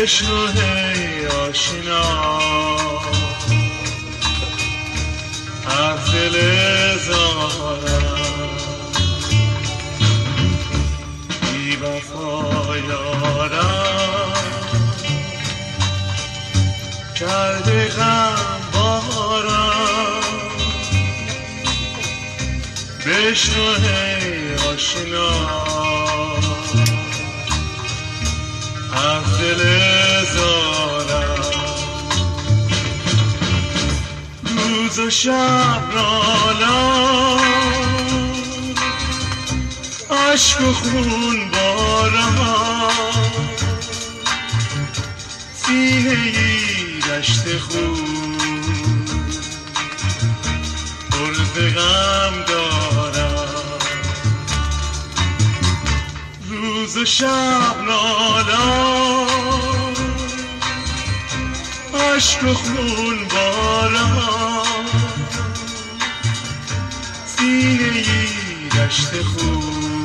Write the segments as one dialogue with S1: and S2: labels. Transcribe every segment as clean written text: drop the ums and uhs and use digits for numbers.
S1: بشنو هی آشنا از دل زارم بی وفا یارم کرده غم بارم بشنو هی آشنا از دل زارم روز و شب رالا عشق و خون بارم سینه ای دشت خون پر ز غم دارم روز و شب نالا عشق و خون بارم سینه ای دشت خون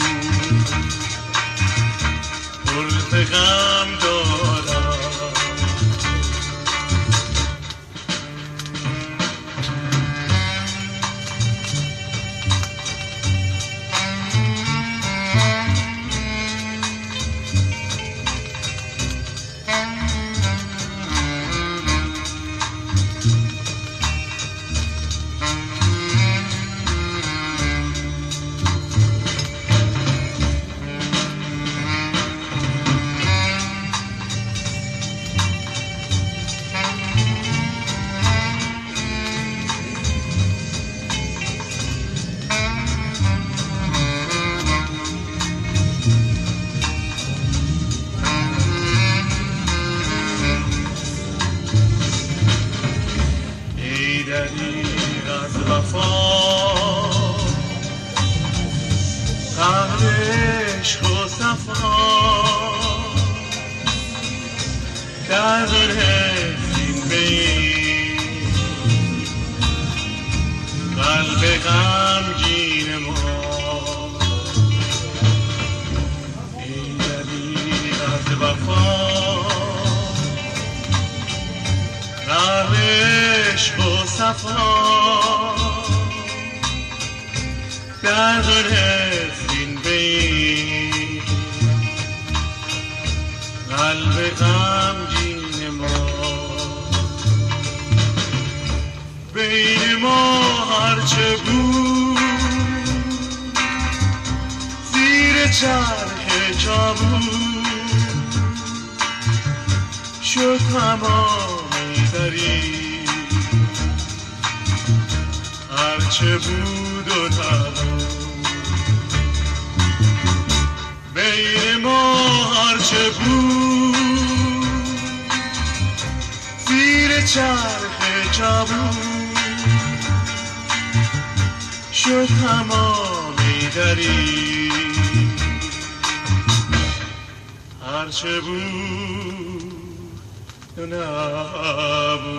S1: پر ز غم دارم دریغ از وفا قهر عشق و صفا در رسیم بین قلب غمگین ما ای دریغ از وفا قهر عشق و صفا در رسین بین قلب غمگین ما بین ما هرچه بود زیر چرخ چابود شد تمامی دری هرچه بود و نبود بین ما هرچه بود زیر چرخ چابود شد تمامی دری هرچه بود و نبود